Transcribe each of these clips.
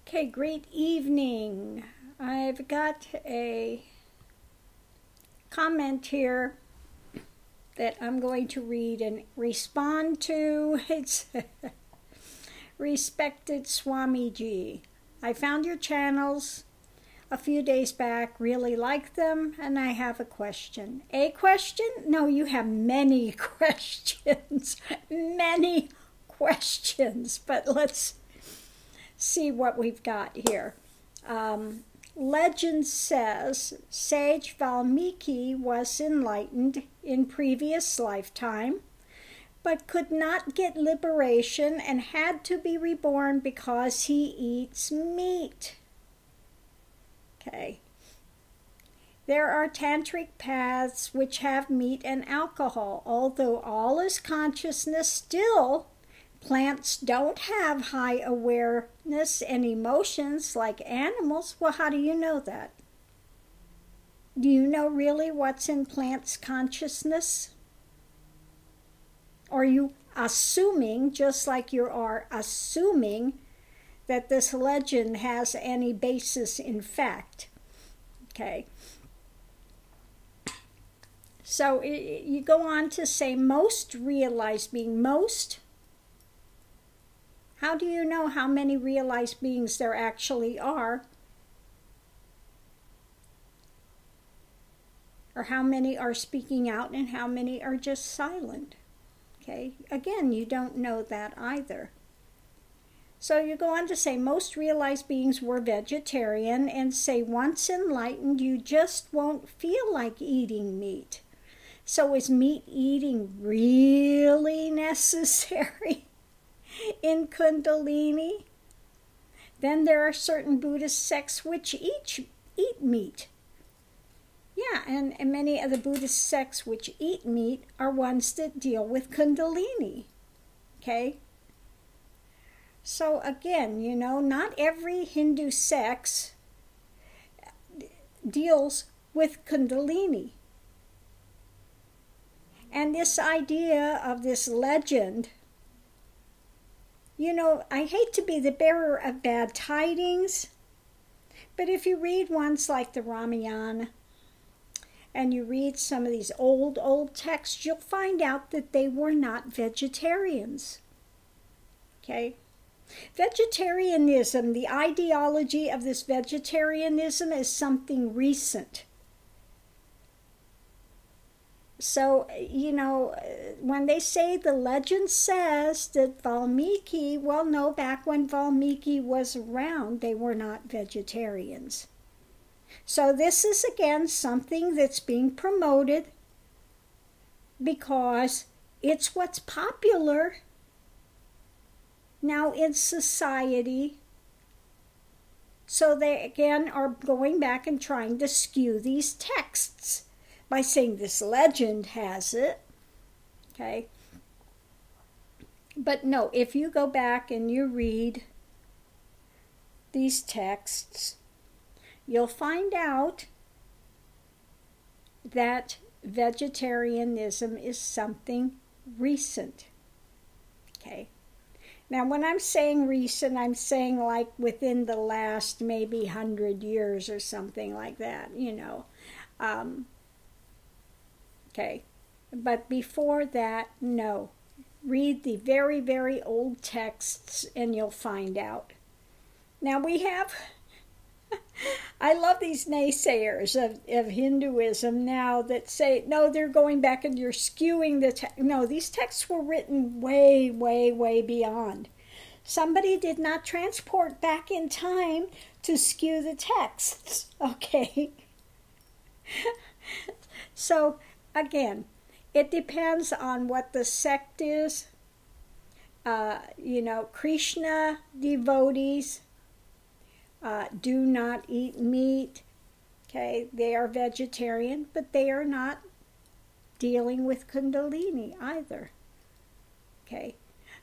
Okay, great evening. I've got a comment here that I'm going to read and respond to. It's Respected Swamiji. I found your channels a few days back, really like them, and I have a question. A question? No, you have many questions. Many questions, but let's see what we've got here. Legend says Sage Valmiki was enlightened in previous lifetime, but could not get liberation and had to be reborn because he eats meat. Okay. There are tantric paths which have meat and alcohol. Although all is consciousness, still plants don't have high awareness and emotions like animals. Well, how do you know that? Do you know really what's in plants' consciousness? Or are you assuming, just like you are assuming, that this legend has any basis in fact? Okay. So you go on to say most realized being. Most? How do you know how many realized beings there actually are? Or how many are speaking out and how many are just silent? Okay, again, you don't know that either. So you go on to say most realized beings were vegetarian and say once enlightened you just won't feel like eating meat. So is meat eating really necessary in Kundalini? Then there are certain Buddhist sects which eat meat. Yeah, and many of the Buddhist sects which eat meat are ones that deal with Kundalini. Okay? So again, you know, not every Hindu sect deals with Kundalini. And this idea of this legend, you know, I hate to be the bearer of bad tidings, but if you read ones like the Ramayana, and you read some of these old texts, you'll find out that they were not vegetarians. Okay? Vegetarianism, the ideology of this vegetarianism is something recent. So, you know, when they say the legend says that Valmiki, well, no, back when Valmiki was around, they were not vegetarians. So this is, again, something that's being promoted because it's what's popular now in society. So they, again, are going back and trying to skew these texts by saying this legend has it. Okay? But no, if you go back and you read these texts, you'll find out that vegetarianism is something recent. Okay? Now, when I'm saying recent, I'm saying like within the last maybe 100 years or something like that, you know. Okay? But before that, no. Read the very, very old texts and you'll find out. Now, we have... I love these naysayers of Hinduism now that say, no, they're going back and you're skewing the text. No, these texts were written way, way, way beyond. Somebody did not transport back in time to skew the texts, okay? So, again, it depends on what the sect is. You know, Krishna devotees do not eat meat. Okay, they are vegetarian, but they are not dealing with Kundalini either. Okay,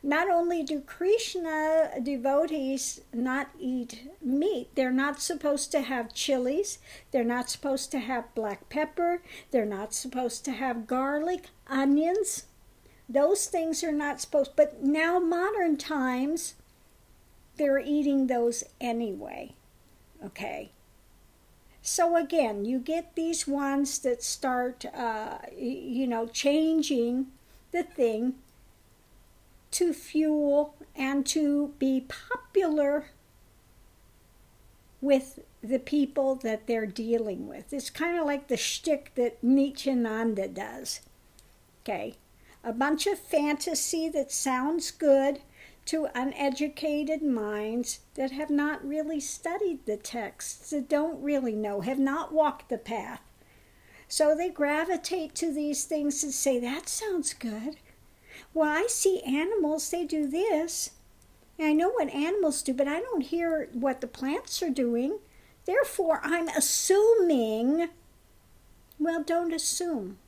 not only do Krishna devotees not eat meat, they're not supposed to have chilies, they're not supposed to have black pepper, they're not supposed to have garlic, onions. Those things are not supposed, but now modern times, they're eating those anyway. Okay. So again, you get these ones that start, changing the thing to fuel and to be popular with the people that they're dealing with. It's kind of like the shtick that Nityananda does. Okay, a bunch of fantasy that sounds good to uneducated minds that have not really studied the texts, that don't really know, have not walked the path. So they gravitate to these things and say, that sounds good. Well, I see animals, they do this. And I know what animals do, but I don't hear what the plants are doing. Therefore, I'm assuming. Well, don't assume.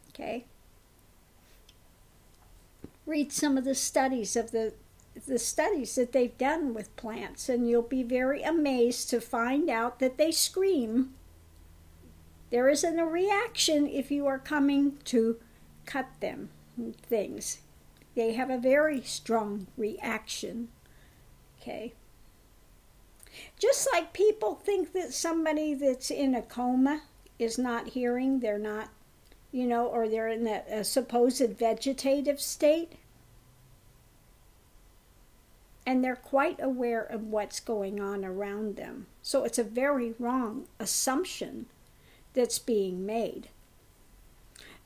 Okay? Read some of the studies of the studies that they've done with plants, and you'll be very amazed to find out that they scream. There isn't a reaction if you are coming to cut them, things. They have a very strong reaction. Okay? Just like people think that somebody that's in a coma is not hearing, they're not, or they're in a supposed vegetative state. And they're quite aware of what's going on around them. So it's a very wrong assumption that's being made.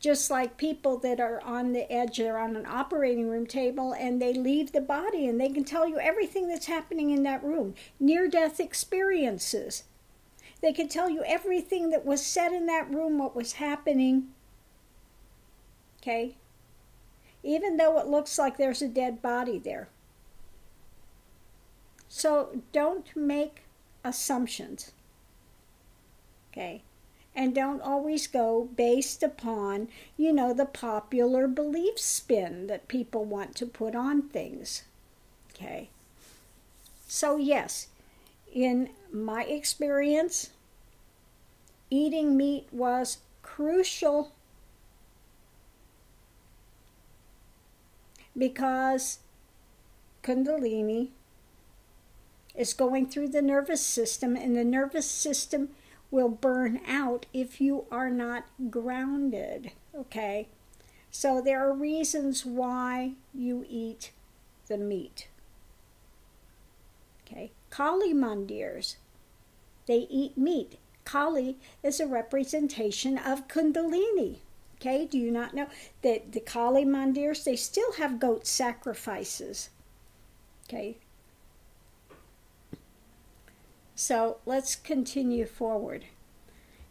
Just like people that are on the edge, they're on an operating room table and they leave the body and they can tell you everything that's happening in that room. Near-death experiences. They can tell you everything that was said in that room, what was happening. Okay? Even though it looks like there's a dead body there. So don't make assumptions. Okay? And don't always go based upon, the popular belief spin that people want to put on things. Okay? So yes, in my experience, eating meat was crucial because Kundalini is going through the nervous system, and the nervous system will burn out if you are not grounded. Okay? So there are reasons why you eat the meat. Okay? Kali Mandirs, they eat meat. Kali is a representation of Kundalini. Okay? Do you not know that the Kali Mandirs, they still have goat sacrifices? Okay? So let's continue forward.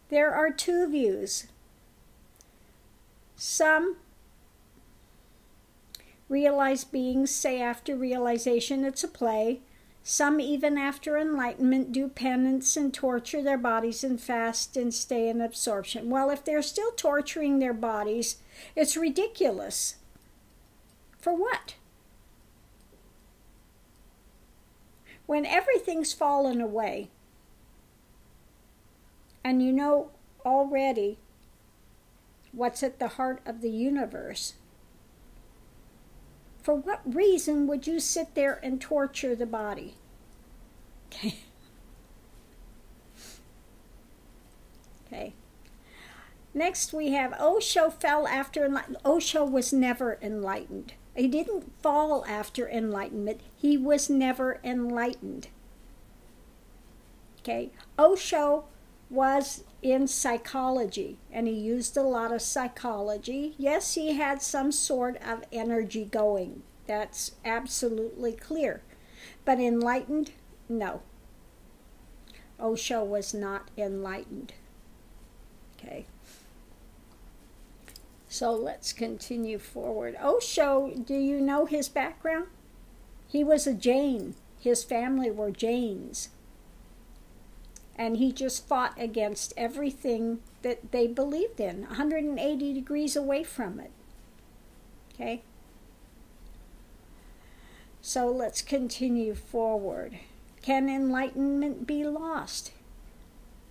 There are two views. Some realized beings say after realization it's a play. Some, even after enlightenment, do penance and torture their bodies and fast and stay in absorption. Well, if they're still torturing their bodies, it's ridiculous. For what? When everything's fallen away, and you know already what's at the heart of the universe, for what reason would you sit there and torture the body? Okay. Okay. Next we have Osho fell after enlightenment. Osho was never enlightened. He didn't fall after enlightenment. He was never enlightened. Okay? Osho was in psychology, and he used a lot of psychology. Yes, he had some sort of energy going. That's absolutely clear. But enlightened? No. Osho was not enlightened. Okay? So let's continue forward. Osho, do you know his background? He was a Jain. His family were Jains. And he just fought against everything that they believed in, 180 degrees away from it. Okay? So let's continue forward. Can enlightenment be lost?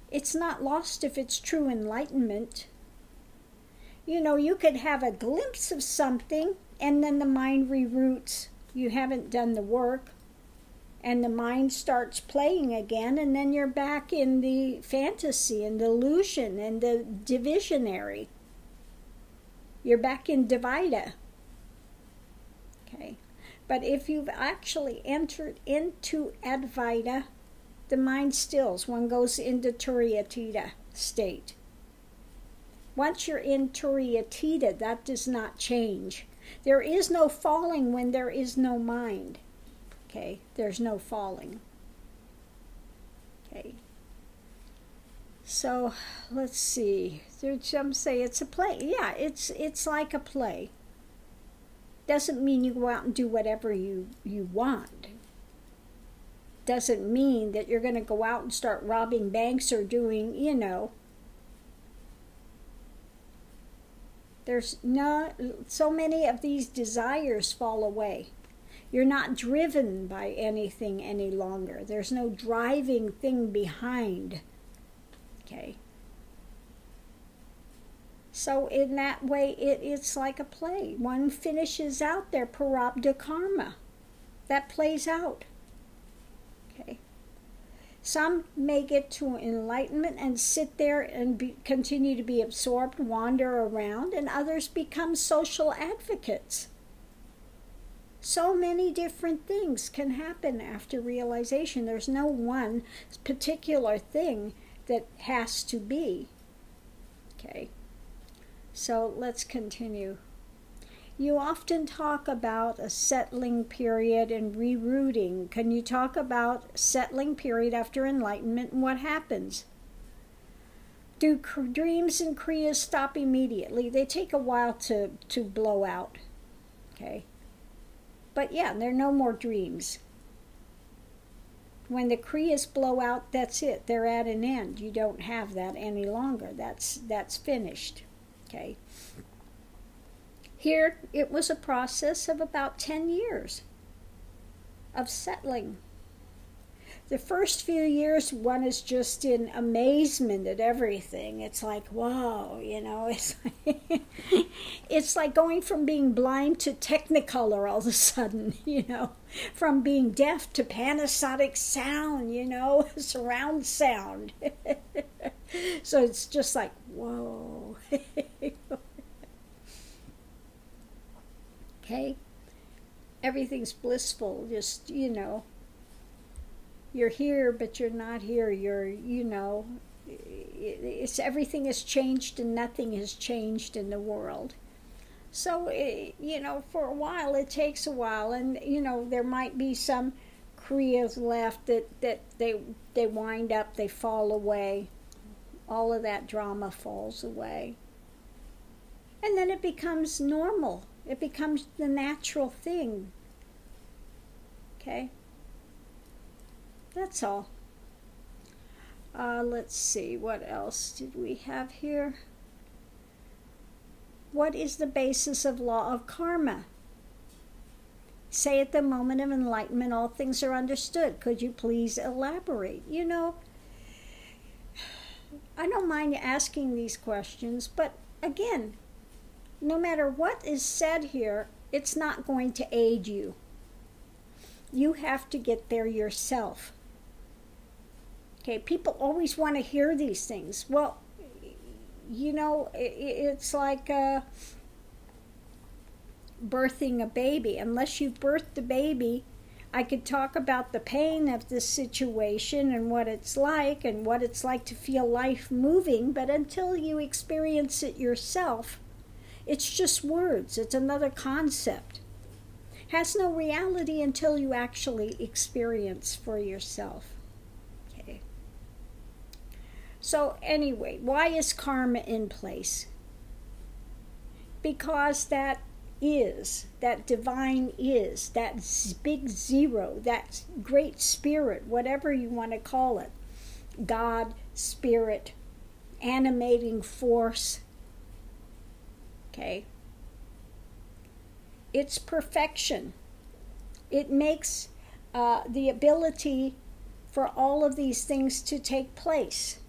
It's not lost if it's true enlightenment. You could have a glimpse of something and then the mind reroutes. You haven't done the work. And the mind starts playing again, and then you're back in the fantasy and the illusion and the divisionary. You're back in Vajra. Okay. But if you've actually entered into Advaita, the mind stills. One goes into Turiyatita state. Once you're in Turiyatita, that does not change. There is no falling when there is no mind. Okay, there's no falling. Okay. So let's see. There's some say it's a play. Yeah, it's like a play. Doesn't mean you go out and do whatever you want. Doesn't mean that you're going to go out and start robbing banks or doing, there's not so many of these desires fall away. You're not driven by anything any longer. There's no driving thing behind. Okay. So in that way, it's like a play. One finishes out their prarabdha karma. That plays out. Okay. Some may get to enlightenment and sit there and continue to be absorbed, wander around, and others become social advocates. So many different things can happen after realization. There's no one particular thing that has to be. Okay. So let's continue. You often talk about a settling period and rerouting. Can you talk about settling period after enlightenment and what happens? Do dreams and kriyas stop immediately? They take a while to blow out. Okay. But yeah, there are no more dreams. When the kriyas blow out, that's it. They're at an end. You don't have that any longer. That's finished. Okay. Here, it was a process of about 10 years of settling. The first few years, one is just in amazement at everything. It's like, whoa, it's like going from being blind to Technicolor all of a sudden, from being deaf to Panasonic sound, surround sound. So it's just like, whoa. Okay? Everything's blissful, just, you're here, but you're not here. It's everything has changed and nothing has changed in the world. So, for a while, it takes a while, and, there might be some kriyas left that they wind up, they fall away. All of that drama falls away. And then it becomes normal. It becomes the natural thing. Okay? That's all. Let's see, what else did we have here? What is the basis of law of karma? Say at the moment of enlightenment, all things are understood. Could you please elaborate? I don't mind asking these questions, but again, no matter what is said here, it's not going to aid you. You have to get there yourself. Okay, people always want to hear these things. Well, it's like birthing a baby. Unless you've birthed the baby, I could talk about the pain of this situation and what it's like to feel life moving, but until you experience it yourself, it's just words. It's another concept. Has no reality until you actually experience for yourself. Okay. So anyway, why is karma in place? Because that divine is, that big zero, that great spirit, whatever you want to call it, God, spirit, animating force, okay? It's perfection. It makes the ability for all of these things to take place.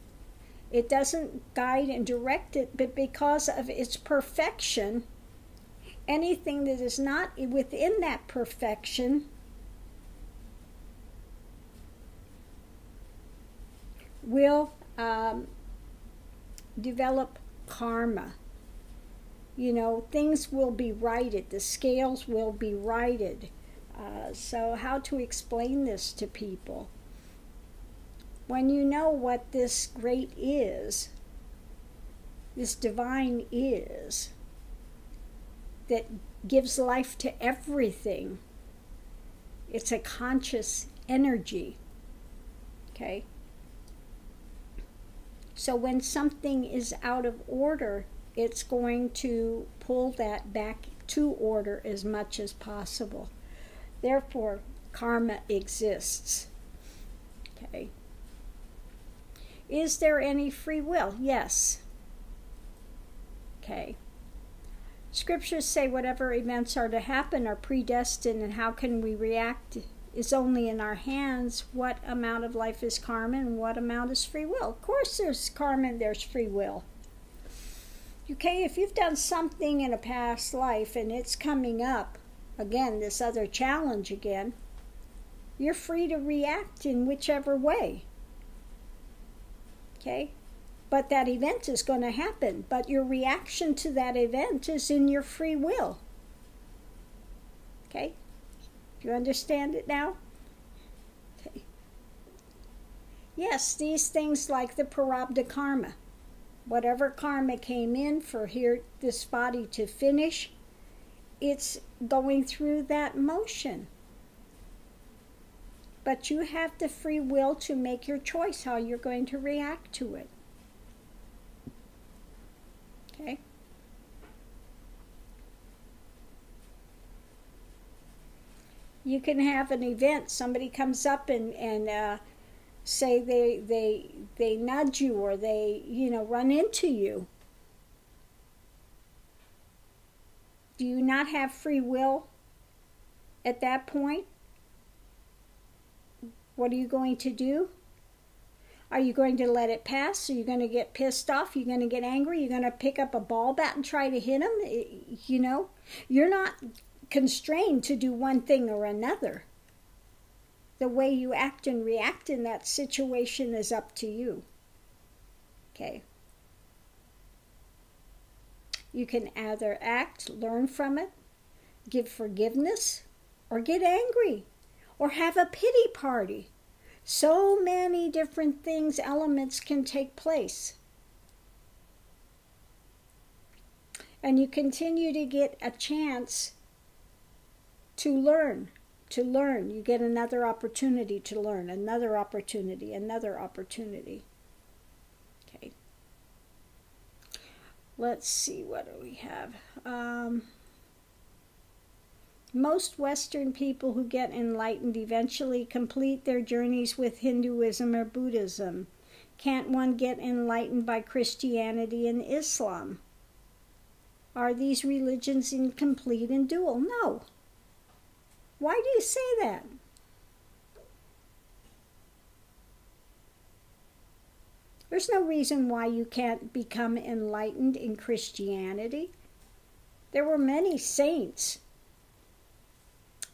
It doesn't guide and direct it, but because of its perfection, anything that is not within that perfection will develop karma. You know, things will be righted. The scales will be righted. So how to explain this to people? When you know what this great is, this divine is, that gives life to everything, it's a conscious energy, okay? So when something is out of order, it's going to pull that back to order as much as possible. Therefore, karma exists. Okay. Is there any free will? Yes. Okay. Scriptures say whatever events are to happen are predestined, and how can we react is only in our hands. What amount of life is karma and what amount is free will? Of course there's karma and there's free will. Okay, if you've done something in a past life and it's coming up, again, this other challenge again, you're free to react in whichever way. Okay? But that event is going to happen. But your reaction to that event is in your free will. Okay? Do you understand it now? Okay. Yes, these things like the prarabdha karma. Whatever karma came in for this body to finish, it's going through that motion. But you have the free will to make your choice how you're going to react to it. Okay? You can have an event, somebody comes up and say they nudge you or they, run into you. Do you not have free will at that point? What are you going to do? Are you going to let it pass? Are you going to get pissed off? Are you going to get angry? You're going to pick up a ball bat and try to hit him? You're not constrained to do one thing or another. The way you act and react in that situation is up to you. Okay? You can either act, learn from it, give forgiveness, or get angry, or have a pity party. So many different things, elements can take place. And you continue to get a chance to learn. You get another opportunity to learn, another opportunity. Okay. Let's see, what do we have? Most Western people who get enlightened eventually complete their journeys with Hinduism or Buddhism. Can't one get enlightened by Christianity and Islam? Are these religions incomplete and dual? No. Why do you say that? There's no reason why you can't become enlightened in Christianity. There were many saints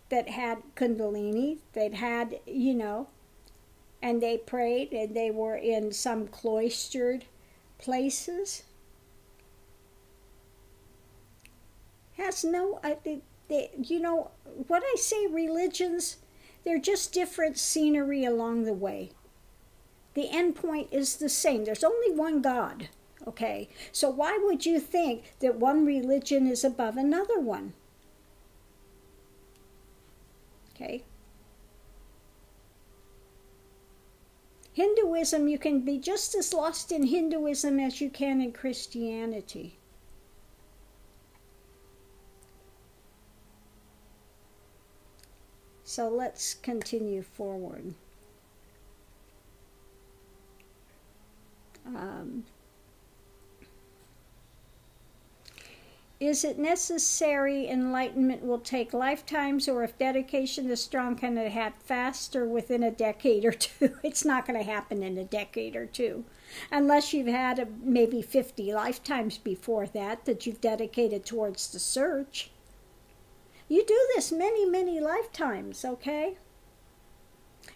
that had Kundalini, they'd had, and they prayed, and they were in some cloistered places. Has no, what I say, religions, they're just different scenery along the way. The end point is the same. There's only one God, okay? So why would you think that one religion is above another one? Okay? Hinduism, you can be just as lost in Hinduism as you can in Christianity. So let's continue forward. Is it necessary enlightenment will take lifetimes, or if dedication is strong, can it happen faster within a decade or two? It's not going to happen in a decade or two, unless you've had maybe 50 lifetimes before that you've dedicated towards the search. You do this many, many lifetimes, okay?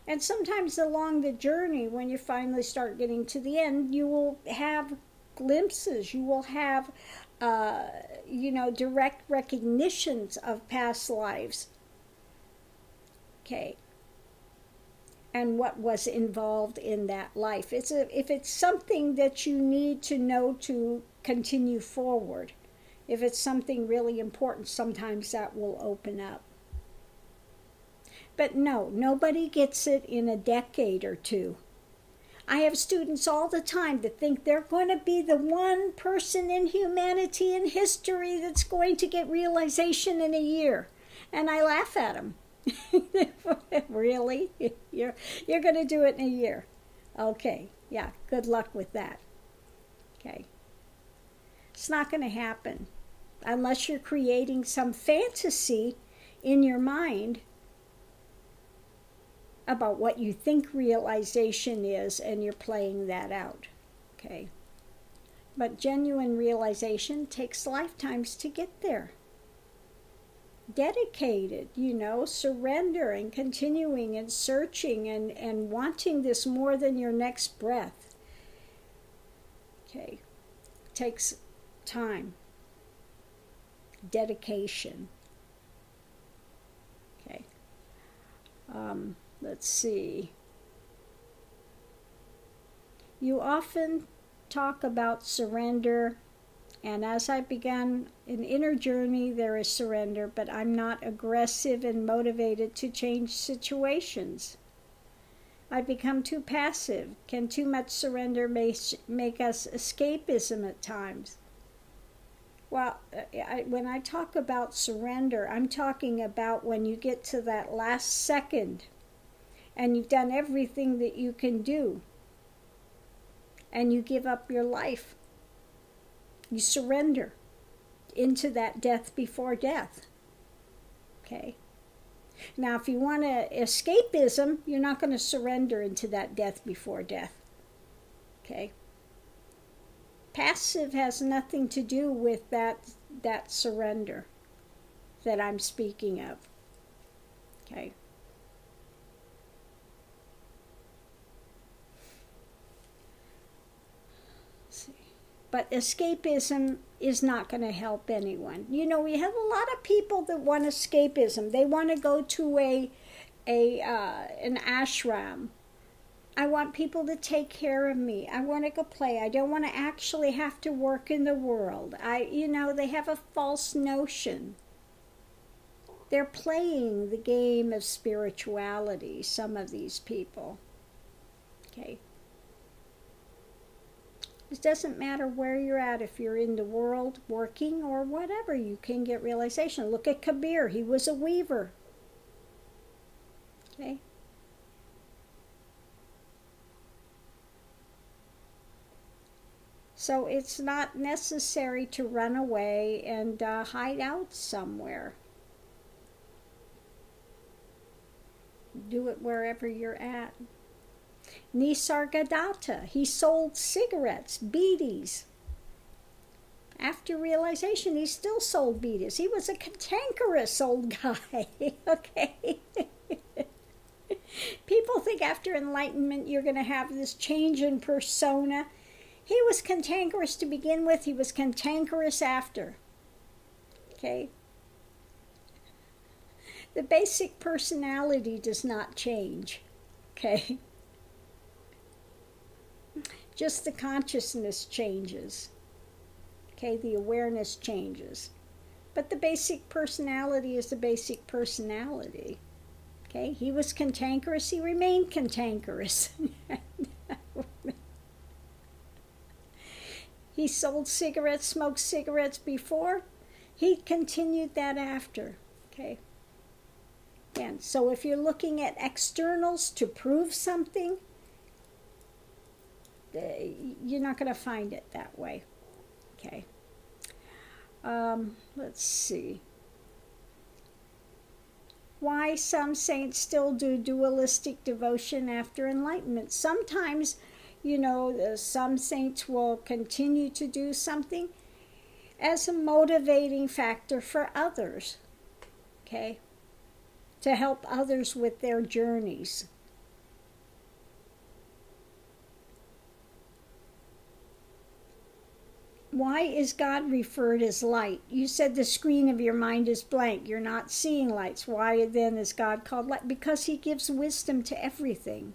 And sometimes along the journey, when you finally start getting to the end, you will have glimpses. You will have, direct recognitions of past lives. Okay. And what was involved in that life. If it's something that you need to know to continue forward, if it's something really important, sometimes that will open up. But no, nobody gets it in a decade or two. I have students all the time that think they're going to be the one person in humanity and history that's going to get realization in a year. And I laugh at them. Really? You're going to do it in a year? Okay, yeah, good luck with that. Okay. It's not going to happen unless you're creating some fantasy in your mind about what you think realization is, and you're playing that out. Okay. But genuine realization takes lifetimes to get there. Dedicated, surrender and continuing and searching and wanting this more than your next breath. Okay. Takes time. Dedication. Okay. Let's see. You often talk about surrender. And as I began an inner journey, there is surrender, but I'm not aggressive and motivated to change situations. I become too passive. Can too much surrender make us escapism at times? Well, when I talk about surrender, I'm talking about when you get to that last second and you've done everything that you can do and you give up your life. You surrender into that death before death. Okay. Now, if you want to escapism, you're not going to surrender into that death before death. Okay. Passive has nothing to do with that surrender that I'm speaking of. Okay. But escapism is not going to help anyone. We have a lot of people that want escapism. They want to go to an ashram. I want people to take care of me. I want to go play. I don't want to actually have to work in the world. They have a false notion. They're playing the game of spirituality, some of these people. Okay. It doesn't matter where you're at, if you're in the world working or whatever, you can get realization. Look at Kabir, he was a weaver. Okay? So it's not necessary to run away and hide out somewhere. Do it wherever you're at. Nisargadatta, he sold cigarettes, bidis. After realization, he still sold bidis. He was a cantankerous old guy, okay? People think after enlightenment you're going to have this change in persona. He was cantankerous to begin with. He was cantankerous after, okay? The basic personality does not change, okay? Just the consciousness changes. Okay, the awareness changes. But the basic personality is the basic personality. Okay, he was cantankerous, he remained cantankerous. He sold cigarettes, smoked cigarettes before. He continued that after. Okay. Again, so if you're looking at externals to prove something, you're not going to find it that way. Okay. Let's see. Why some saints still do dualistic devotion after enlightenment. Sometimes, some saints will continue to do something as a motivating factor for others. Okay. To help others with their journeys. Why is God referred as light? You said the screen of your mind is blank. You're not seeing lights. Why then is God called light? Because he gives wisdom to everything.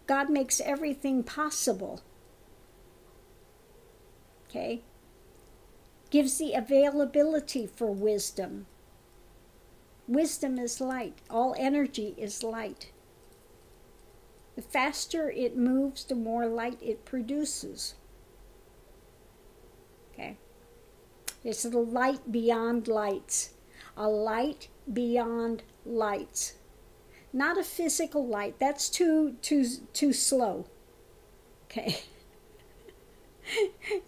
God makes everything possible. Okay? Gives the availability for wisdom. Wisdom is light. All energy is light. The faster it moves, the more light it produces. Okay? It's the light beyond lights. A light beyond lights. Not a physical light. That's too slow. Okay?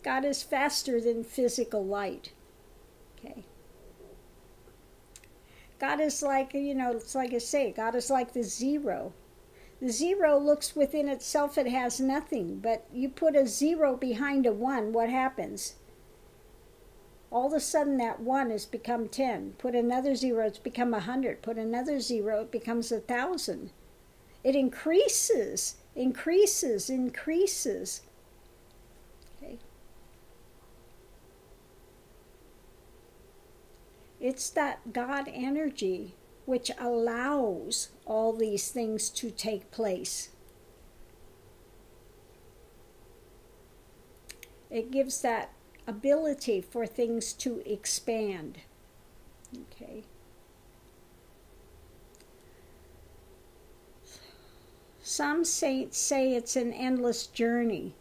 God is faster than physical light. Okay? God is like, it's like I say, God is like the zero. The zero looks within itself, it has nothing. But you put a zero behind a one, what happens? All of a sudden that one has become 10. Put another zero, it's become 100. Put another zero, it becomes 1,000. It increases, increases, increases. Okay. It's that God energy which allows all these things to take place. It gives that ability for things to expand. Okay. Some saints say it's an endless journey.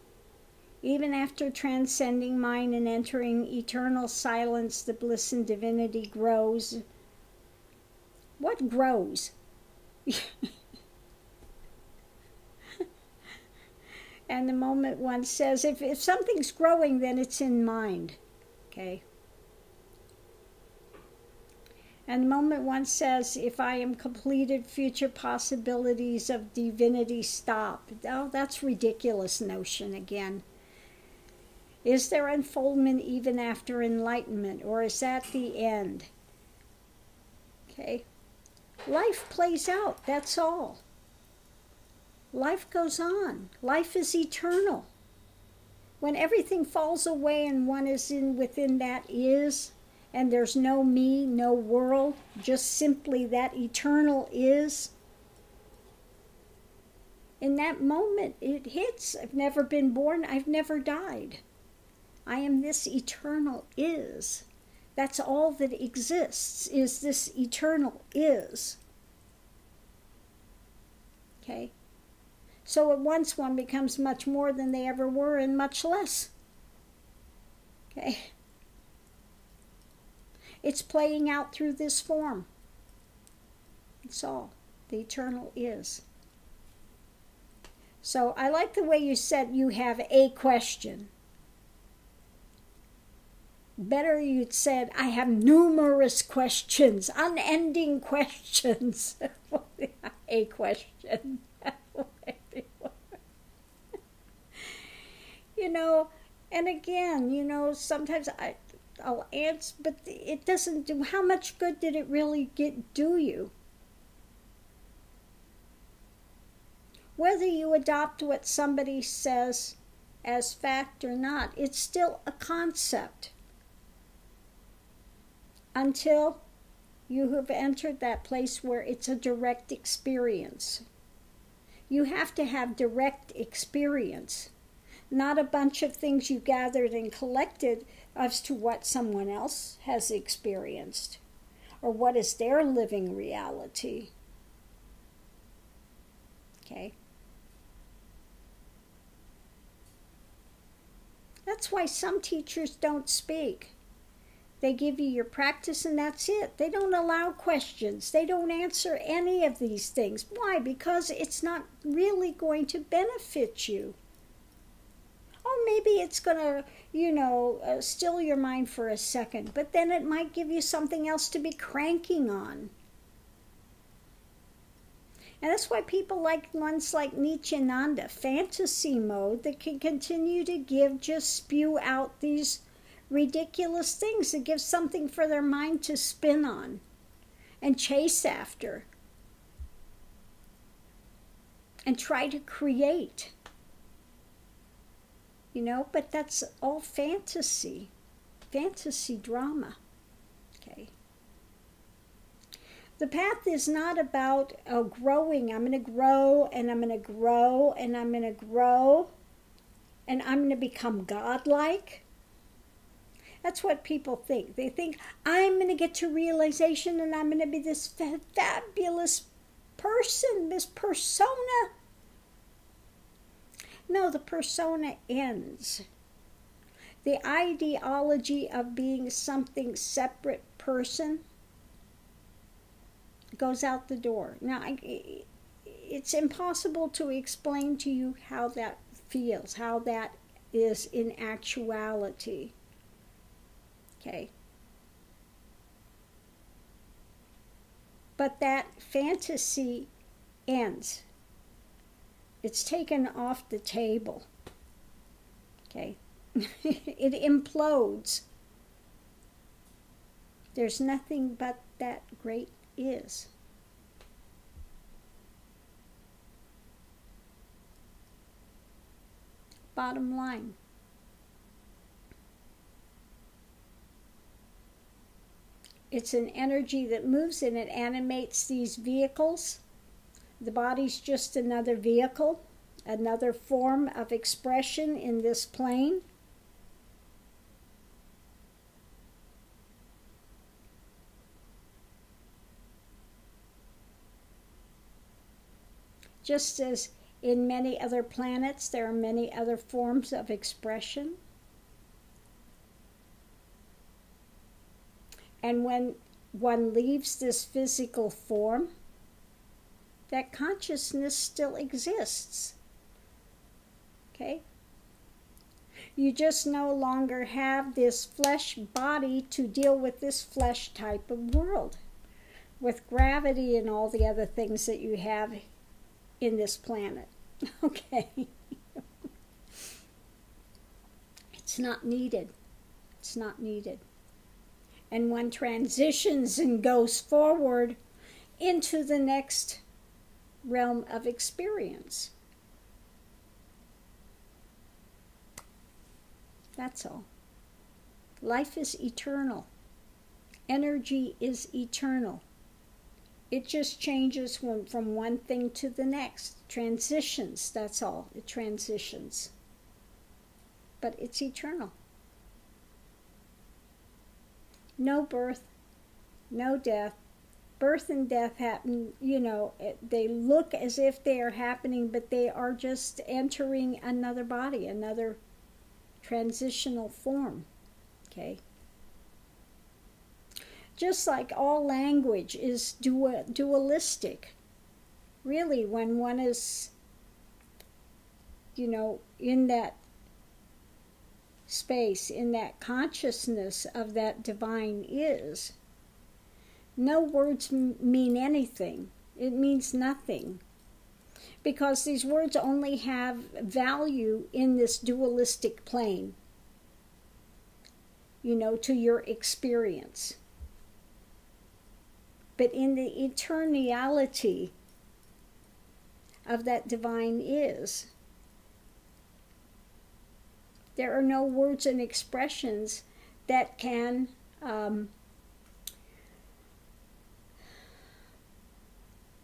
Even after transcending mind and entering eternal silence, the bliss and divinity grows. What grows? And the moment one says, if something's growing, then it's in mind. Okay? And the moment one says, if I am completed, future possibilities of divinity stop. Oh, that's ridiculous notion again. Is there unfoldment even after enlightenment, or is that the end? Okay? Life plays out, that's all. Life goes on. Life is eternal. When everything falls away and one is within that is, and there's no me, no world, just simply that eternal is, in that moment it hits. I've never been born, I've never died. I am this eternal is. That's all that exists, is this eternal is. Okay? So at once one becomes much more than they ever were and much less. Okay? It's playing out through this form. It's all. The eternal is. So I like the way you said you have a question. Better you'd said, I have numerous questions, unending questions. A question. And again, sometimes I'll answer, but it doesn't do, how much good did it really do you? Whether you adopt what somebody says as fact or not, it's still a concept. Until you have entered that place where it's a direct experience. You have to have direct experience, not a bunch of things you gathered and collected as to what someone else has experienced or what is their living reality. Okay? That's why some teachers don't speak. They give you your practice and that's it. They don't allow questions. They don't answer any of these things. Why? Because it's not really going to benefit you. Oh, maybe it's going to, still your mind for a second, but then it might give you something else to be cranking on. And that's why people like ones like Nityananda, fantasy mode, that can continue to just spew out these ridiculous things that give something for their mind to spin on and chase after and try to create. but that's all fantasy drama. Okay. The path is not about growing. I'm going to grow, and I'm going to grow, and I'm going to grow, and I'm going to become godlike. That's what people think. They think, I'm going to get to realization, and I'm going to be this fabulous person, this persona. No, the persona ends. The ideology of being something separate person goes out the door. Now, it's impossible to explain to you how that feels, how that is in actuality. Okay. But that fantasy ends. It's taken off the table. Okay. It implodes. There's nothing but that great is. Bottom line. It's an energy that moves and it animates these vehicles. The body's just another vehicle, another form of expression in this plane. Just as in many other planets, there are many other forms of expression. And when one leaves this physical form, that consciousness still exists. Okay? You just no longer have this flesh body to deal with this flesh type of world, with gravity and all the other things that you have in this planet. Okay? It's not needed. It's not needed. And one transitions and goes forward into the next realm of experience. That's all. Life is eternal. Energy is eternal. It just changes from one thing to the next. Transitions, that's all. It transitions. But it's eternal. No birth, no death. Birth and death happen, they look as if they are happening, but they are just entering another body, another transitional form. Okay? Just like all language is dualistic. Really, when one is, in that space, in that consciousness of that divine is, no words mean anything. It means nothing. Because these words only have value in this dualistic plane, to your experience. But in the eternality of that divine is, there are no words and expressions that can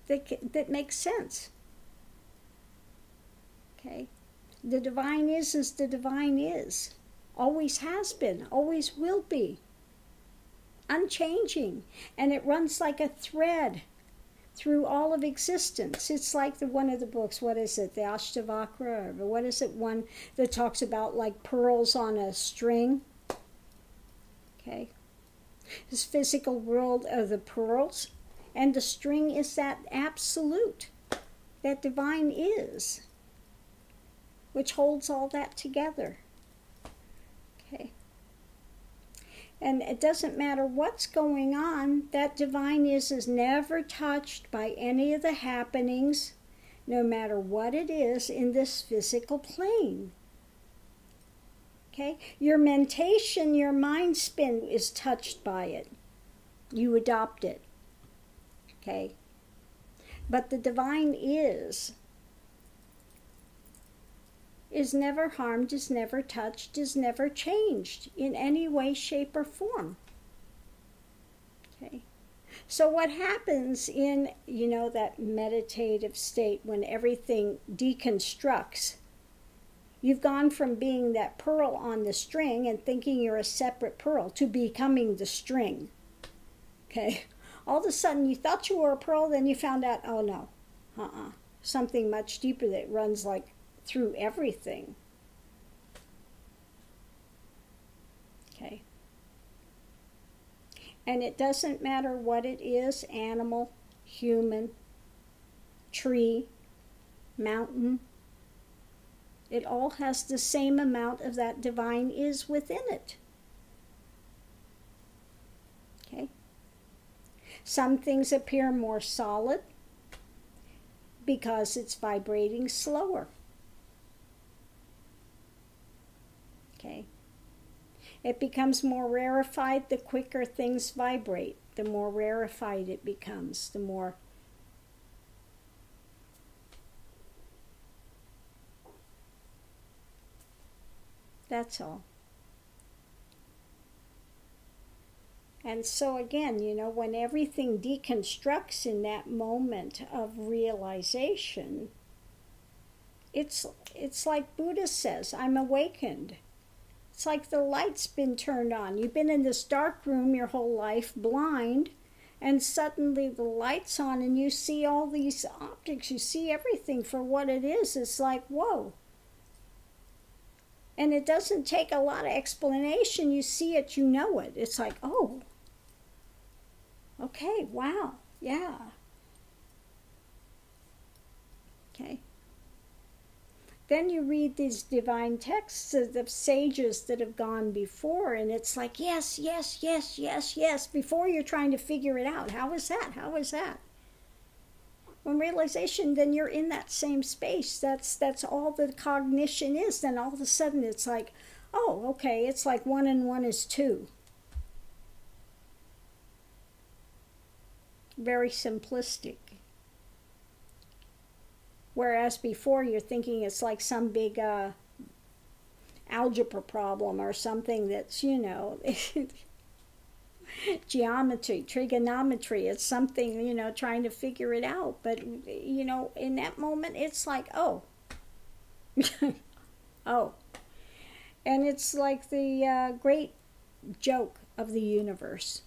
that make sense. Okay? The divine is the divine is. Always has been, always will be. Unchanging. And it runs like a thread through all of existence. It's like one of the books, what is it, the Ashtavakra, or what is it, one that talks about like pearls on a string. Okay? This physical world are the pearls, and the string is that absolute, that divine is, which holds all that together. Okay? And it doesn't matter what's going on, that divine is never touched by any of the happenings, no matter what it is in this physical plane. Okay? Your mentation, your mind spin is touched by it. You adopt it. Okay? But the divine is is never harmed, is never touched, is never changed in any way, shape, or form. Okay. So what happens in, that meditative state when everything deconstructs? You've gone from being that pearl on the string and thinking you're a separate pearl to becoming the string. Okay? All of a sudden you thought you were a pearl, then you found out, oh no, something much deeper that runs like through everything. Okay. And it doesn't matter what it is, animal, human, tree, mountain. It all has the same amount of that divine is within it. Okay? Some things appear more solid because it's vibrating slower. Okay? It becomes more rarefied the quicker things vibrate. The more rarefied it becomes, the more. That's all. And so again, when everything deconstructs in that moment of realization, it's like Buddha says, I'm awakened. It's like the light's been turned on. You've been in this dark room your whole life, blind, and suddenly the light's on and you see all these optics. You see everything for what it is. It's like, whoa. And it doesn't take a lot of explanation. You see it, you know it. It's like, oh, okay, wow, yeah. Okay. Then you read these divine texts of the sages that have gone before, and it's like, yes, yes, yes, yes, yes, before you're trying to figure it out. How is that? How is that? When realization, then you're in that same space. That's all the cognition is. Then all of a sudden it's like, oh, okay, it's like 1 and 1 is 2. Very simplistic. Whereas before you're thinking it's like some big algebra problem or something that's, geometry, trigonometry. It's something, trying to figure it out. But, in that moment, it's like, oh. Oh. And it's like the great joke of the universe.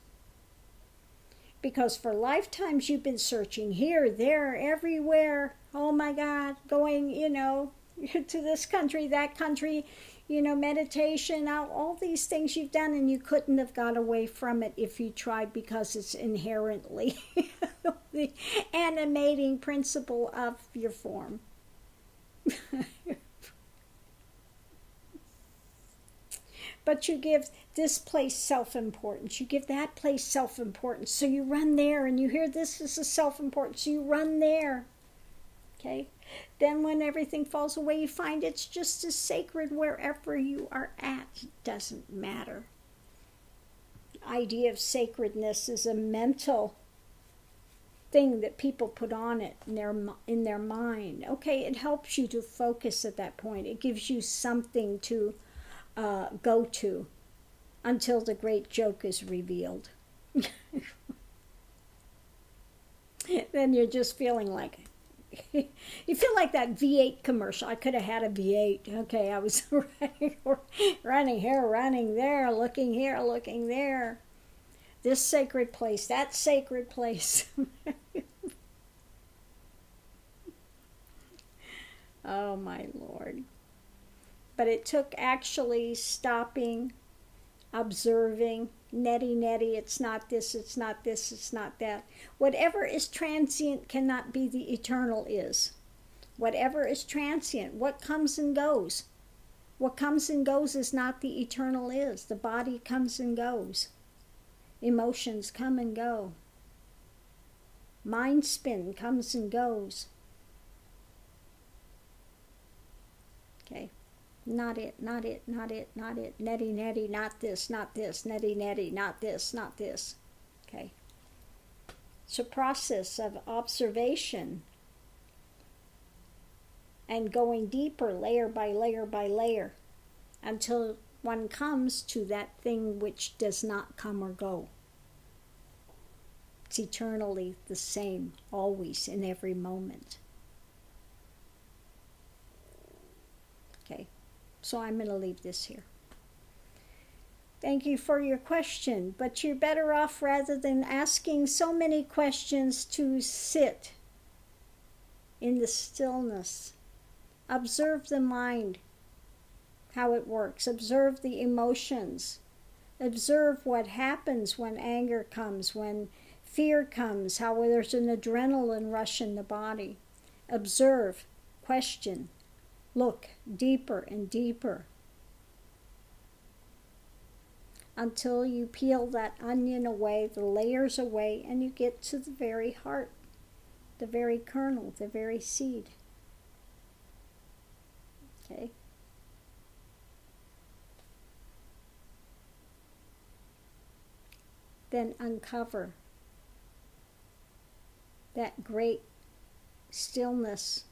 Because for lifetimes you've been searching here, there, everywhere. Oh my God, going, to this country, that country, meditation, all these things you've done, and you couldn't have got away from it if you tried, because it's inherently the animating principle of your form. But you give this place self-importance. You give that place self-importance. So you run there, and you hear this is a self-importance. So you run there. Okay? Then when everything falls away, you find it's just as sacred wherever you are at. It doesn't matter. The idea of sacredness is a mental thing that people put on it in their mind. Okay, it helps you to focus at that point. It gives you something to go to until the great joke is revealed. Then you're just feeling like, you feel like that V8 commercial. I could have had a V8. Okay, I was running here, running there, looking here, looking there. This sacred place, that sacred place. Oh my Lord. But it took actually stopping, observing, neti, it's not this, it's not this, it's not that. Whatever is transient cannot be the eternal is. Whatever is transient, what comes and goes. What comes and goes is not the eternal is. The body comes and goes. Emotions come and go. Mind spin comes and goes. Okay. Not it, not it, not it, not it. Neti, not this, neti, not this, not this. Okay. It's a process of observation. and going deeper, layer by layer by layer, until one comes to that thing which does not come or go. It's eternally the same, always, in every moment. Okay, so I'm going to leave this here. Thank you for your question, but you're better off, rather than asking so many questions, to sit in the stillness. Observe the mind, how it works. Observe the emotions. Observe what happens when anger comes, when fear comes, how there's an adrenaline rush in the body. Observe, question, look deeper and deeper, until you peel that onion away, the layers away, and you get to the very heart, the very kernel, the very seed. Okay? Then uncover that great stillness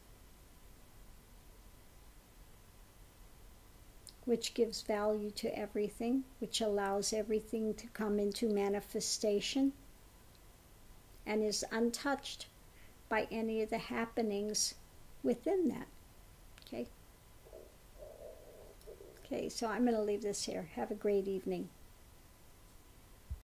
which gives value to everything, which allows everything to come into manifestation, and is untouched by any of the happenings within that. Okay? Okay, so I'm going to leave this here. Have a great evening.